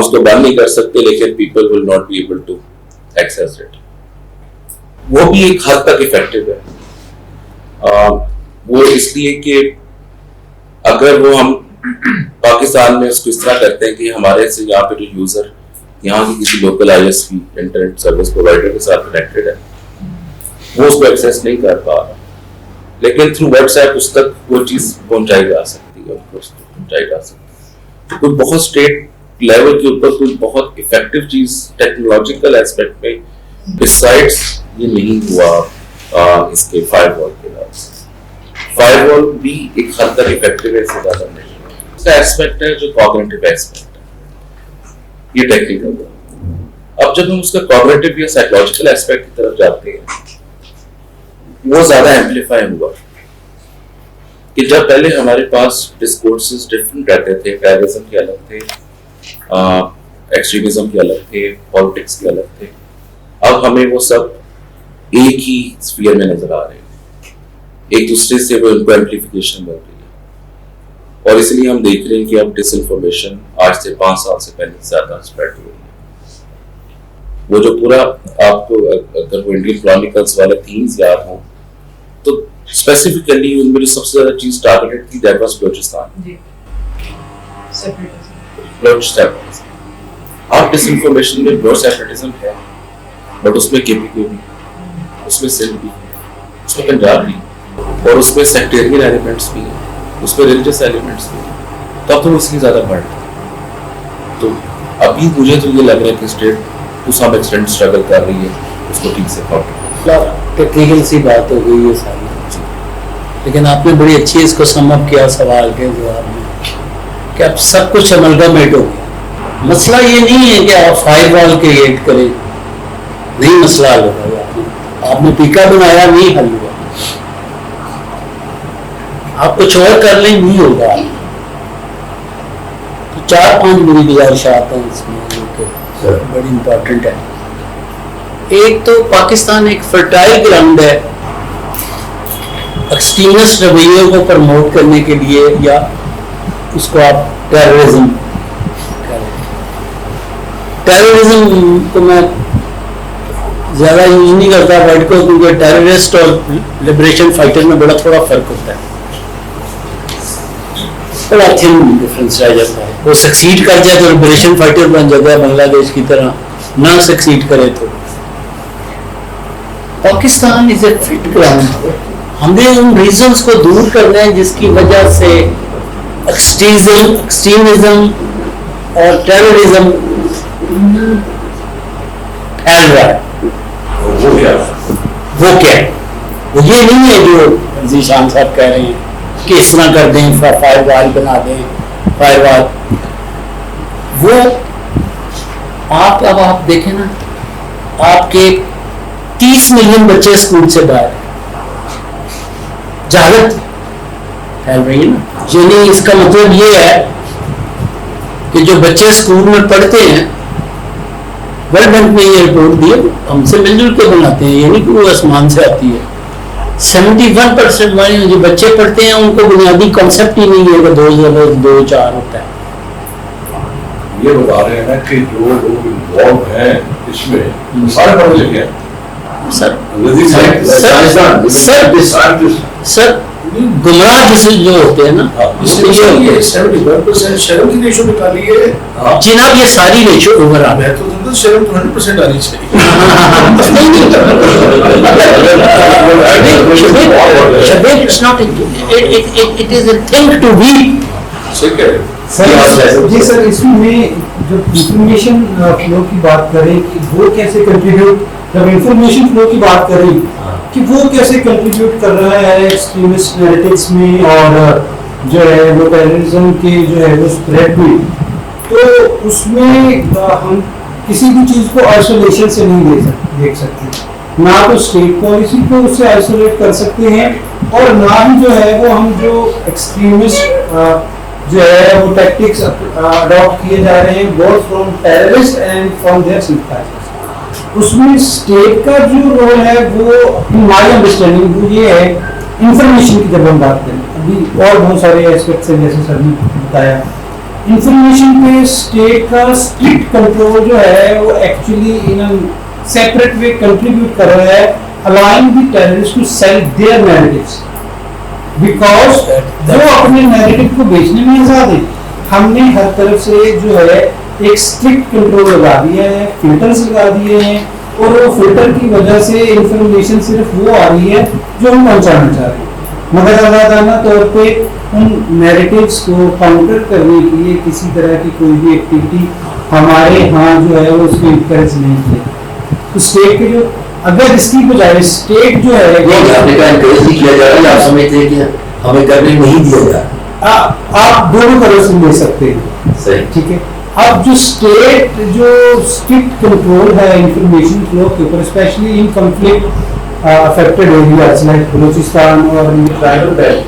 उसको बंद नहीं कर सकते, लेकिन people will not be able to access इट। वो भी एक हद तक इफेक्टिव है। वो इसलिए कि अगर वो हम पाकिस्तान में उसको इस तरह करते हैं कि हमारे से यहाँ पे जो यूजर यहाँ की किसी local ISP internet service provider के साथ कनेक्टेड है, वो उसको एक्सेस नहीं कर पा रहा, लेकिन थ्रू व्हाट्सएप उस तक वो चीज पहुंचाई जा सकती है, तो कोई बहुत स्टेट लेवल के ऊपर कोई बहुत इफेक्टिव चीज टेक्नोलॉजिकल एस्पेक्ट में बिसाइड्स ये नहीं हुआ इसके फायरवॉल के बाद। फायरवॉल भी एक हद तक इफेक्टिव है, इससे ज्यादा नहीं। इसका एस्पेक्ट है जो कॉग्निटिव एस्पेक्ट है, ये टेक्निकल है। अब जब हम उसका कॉग्निटिव या साइकोलॉजिकल एस्पेक्ट की तरफ जाते हैं, वो ज्यादा एम्पलीफाई हुआ कि जब पहले हमारे पास डिस्कोर्सेस डिफरेंट रहते थे, टेररिज्म के अलग थे, एक्सट्रीमिज्म के अलग थे, पॉलिटिक्स के अलग थे, अब हमें वो सब एक ही स्फीयर में नजर आ रहे हैं, एक दूसरे से वो इनको एम्पलीफिकेशन मिल रही है, और इसलिए हम देख रहे हैं कि अब डिसइंफॉर्मेशन आज से 5 साल से पहले ज्यादा स्प्रेड हो रही है। वो जो पूरा आपको अगर वो इंडियन क्रॉनिकल्स वाले थीम्स याद हो तो स्पेसिफिकली उनमें जो सबसे ज्यादा चीज टारगेटेड थी दैट वाज बलूचिस्तान, आप डिसइंफॉर्मेशन में ब्रो सेपरेटिज्म है, बट उसमें केपीके भी, उसमें सिंध भी, उसमें पंजाब भी, और उसमें सेक्टेरियन एलिमेंट्स भी हैं, उसमें रिलीजियस एलिमेंट्स भी हैं, तब तो इसलिए ज्यादा बढ़ रहा। तो अभी मुझे तो ये लग रहा है कि state to some extent struggle कर रही है उसको ठीक से काउंटर। टेक्निकल सी बात हो गई है सारी, लेकिन आपने बड़ी अच्छी इसको सम अप किया सवाल के जवाब में कि अब सब कुछ अमलगमेट हो गया। मसला ये नहीं है कि आप फायरवॉल क्रिएट करें, नहीं मसला हल होगा। आपने टीका बनाया, नहीं हल हुआ, आप कुछ और कर लें, नहीं होगा। तो 4-5 मेरी गुजारिशात हैं इसमें जो बड़ी इंपॉर्टेंट है। एक तो पाकिस्तान एक फर्टाइल ग्राउंड है एक्सट्रीमिस्ट रवैयों को प्रमोट करने के लिए, या उसको आप टेररिज्म को मैं ज्यादा यूज नहीं करता वर्ड को, क्योंकि टेररिस्ट और लिबरेशन फाइटर में बड़ा थोड़ा फर्क होता है, बड़ा थिन डिफरेंस रह जाता है। वो सक्सीड कर जाए तो लिबरेशन फाइटर बन जाता है बांग्लादेश की तरह, ना सक्सीड करे तो। Pakistan is a fit ground. हमें उन रीजंस को दूर करना है जिसकी वजह से एक्सट्रीमिज्म और टेररिज्म फैल रहा है। वो क्या है? वो ये नहीं है जो जीशान साहब कह रहे हैं कि इस तरह कर दें, फायरवॉल बना दें, फायरवॉल। वो अब आप देखें ना, आपके 30 मिलियन बच्चे स्कूल से बाहर, जहालत फैल रही है ना। यानी इसका मतलब ये है कि जो बच्चे स्कूल में पढ़ते हैं, वर्ल्ड बैंक ने ये रिपोर्ट दी है, हमसे मिलजुल के बनाते हैं, ये नहीं कि वो आसमान से आती है। 71% वाले जो बच्चे पढ़ते हैं उनको बुनियादी कॉन्सेप्ट ही नहीं है कि 2+2=4 होता है। ये बता रहे हैं ना कि जो लोग इन्वॉल्व हैं इसमें सारे पढ़े लिखे हैं। सर गुमराह जिसे जो होते हैं ना, इसलिए 71% शर्म की रेशो निकाली है। जनाब ये सारी रेशो ओवर आ गया, तो शर्म 100% आनी चाहिए। It is a thing to be. जी सर, इसमें जो इंफॉर्मेशन फ्लो की बात करें कि वो कैसे कंट्रीब्यूट, जब इंफॉर्मेशन फ्लो की बात करें कि वो कैसे कंट्रीब्यूट कर रहा है एक्सट्रीमिस्ट नैरेटिव्स में, और जो है वो टेररिज्म के जो है वो स्प्रेड में, तो उसमें हम किसी भी चीज़ को आइसोलेशन से नहीं देख सकते। ना तो स्टेट पॉलिसी को उससे आइसोलेट कर सकते हैं, और ना ही जो है वो हम जो एक्सट्रीमिस्ट जो है वो टैक्टिक्स अडॉप्ट किए जा रहे हैं both from terrorist and from their sympathisers, उसमें स्टेट का जो रोल है वो इन माय अंडरस्टैंडिंग वो ये है इंफॉर्मेशन की। जब हम बात करें, अभी और बहुत सारे एस्पेक्ट्स हैं जैसे सर ने बताया, इंफॉर्मेशन पे स्टेट का स्ट्रिक्ट कंट्रोल जो है वो actually in separate way contribute कर रहा है, allowing the terrorist to sell their narratives, because वो अपने नैरेटिव को बेचने में आजाद है। हमने हर तरफ से जो है एक स्ट्रिक्ट कंट्रोल लगा दिया है, फिल्टर्स लगा दिए हैं, और वो फिल्टर की वजह से इंफॉर्मेशन सिर्फ वो आ रही है जो हम पहुंचाना चाह रहे हैं, मगर आजादाना तौर पे उन नैरेटिव्स को काउंटर करने के लिए किसी तरह की कोई भी एक्टिविटी हमारे यहाँ जो है वो उसको इंकरेज नहीं किया। तो स्टेट के जो अगर इसकी बजाय स्टेट जो है आपने कहा encourage नहीं किया जा रहा है, आप समझते हैं कि हमें करने नहीं दिया जा रहा। आप दोनों तरह से ले सकते हैं, सही, ठीक है। अब जो स्टेट जो स्ट्रिक्ट कंट्रोल है इंफॉर्मेशन फ्लो के ऊपर, specially in conflict affected areas like Balochistan और ट्राइबल बेल्ट,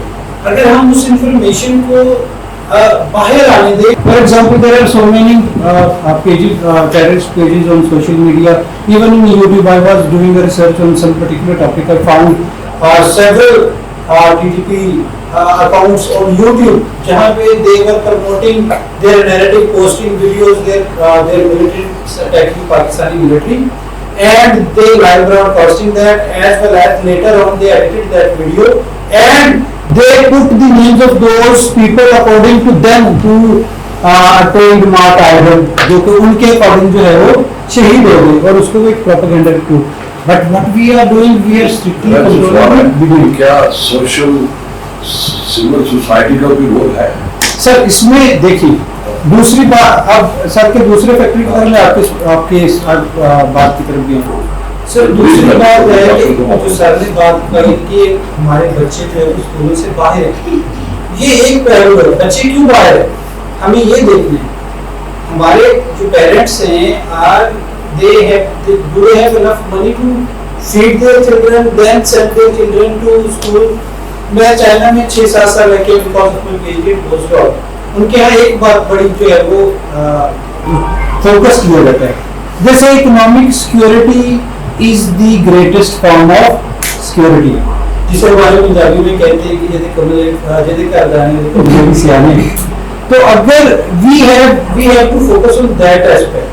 अगर हम उस इंफॉर्मेशन को बाहर आने दें, for example there are so many pages, terrorist pages on social media, even in YouTube I was doing a research on some particular topic, I found several TTP accounts on YouTube जहाँ पे they were promoting their narrative, posting videos, their military attacking Pakistani military, and they live broadcasting that, as well as later on they edited that video and they put the names of those people according to them who attained martyrdom, जो कि उनके according जो है वो शहीद हो गए, और उसको एक propaganda to. But what we are doing, we are strictly controlling video. क्या सोशल सिविल सोसाइटी का भी रोल है? सर इसमें देखिए दूसरी बात, अब सर के दूसरे फैक्टरी की तरफ मैं आपके बात की तरफ भी हूँ। सर दूसरी बात है कि जो सर ने बात कही कि हमारे बच्चे जो है स्कूलों से बाहर है, ये एक पहलू है। बच्चे क्यों बाहर है हमें ये देखना है। हमारे जो पेरेंट्स हैं are do they have enough money to feed their children, then send their children to school? मैं चाइना में 6-7 साल रह के because of my PhD postdoc, उनके यहाँ एक बात बड़ी जो है वो फोकस किया जाता है, जैसे economic security is the greatest form of security, जिसे हमारे पंजाबी में कहते हैं कि यदि कमले घर जाने कमले भी सियाने। तो अगर we have to focus on that aspect.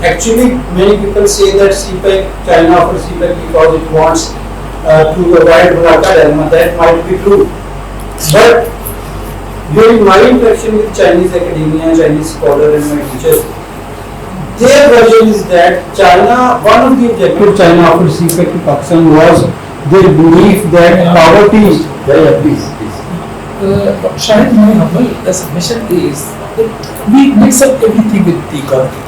Actually, many people say that CPEC, China offers CPEC because it wants to avoid Mulaka-Dharma. That might be true. But during my interaction with Chinese academia, Chinese scholars and my teachers, their version is that China, one of the objectives China offered CPEC to Pakistan was their belief that poverty is please. Shahid, my humble submission is that we mix up everything with the economy.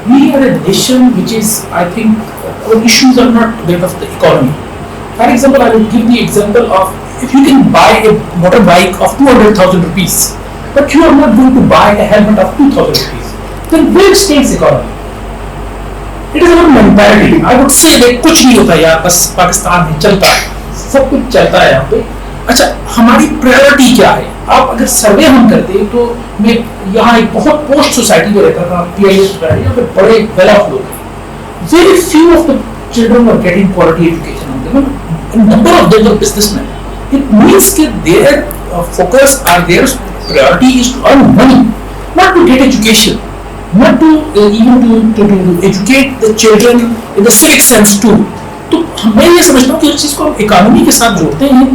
We are a nation which is, I think, our issues are not that of the economy. For example, I will give the example of if you can buy a motorbike of 200,000 rupees, but you are not going to buy a helmet of 2,000 rupees, then where stays economy? It is about mentality. I would say that कुछ नहीं होता यार, बस पाकिस्तान में चलता है, सब कुछ चलता है यहाँ पे। अच्छा, हमारी प्रायोरिटी क्या है? आप अगर सर्वे हम करते हैं तो मैं यहाँ एक बहुत पोस्ट सोसाइटी में रहता था, PIS सोसाइटी, यहाँ पे बड़े वेल ऑफ लोग हैं, very few of the children are getting quality education, number of them are businessmen. It means कि देयर फोकस और their priority is to earn money, not to get education, not to even to educate the children in the civic sense too. तो मैं ये समझता हूँ कि इस चीज को हम इकोनॉमी के साथ जोड़ते हैं,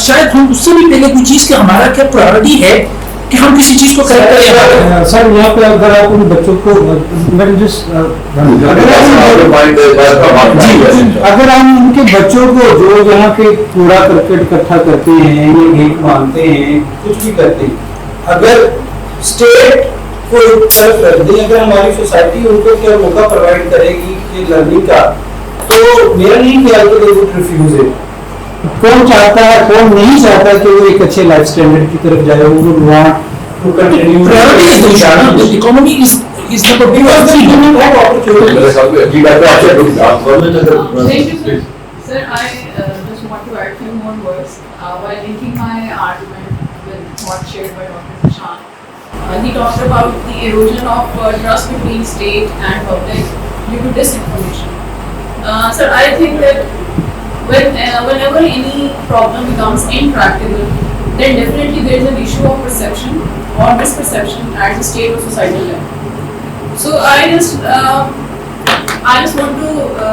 शायद हम उससे भी पहले कोई चीज कि हमारा क्या प्रायोरिटी है कि हम किसी चीज को करेक्ट करें। सर यहाँ पे अगर आप उन बच्चों को अगर हम उनके बच्चों को जो यहाँ पे कूड़ा करकट इकट्ठा करते हैं या भीख मांगते हैं कुछ भी करते हैं, अगर स्टेट को तरफ रख दें, अगर हमारी सोसाइटी उनको क्या मौका प्रोवाइड करेगी कि लर्निंग का, तो मेरा नहीं ख्याल कि they would refuse it. कौन चाहता है, कौन नहीं चाहता कि वो एक अच्छे लाइफ स्टैंडर्ड की तरफ जाए, वो would want to continue. Priority is the issue. The economy is the Because they do not have opportunities. Thank you, sir. Sir, I just want to add few more words while linking my argument with what shared by Dr. Shan. He talked about the erosion of trust between state and public due to disinformation. Sir, I think that whenever any problem becomes intractable, then definitely there is an issue of perception or misperception at the state or societal level. So I just want to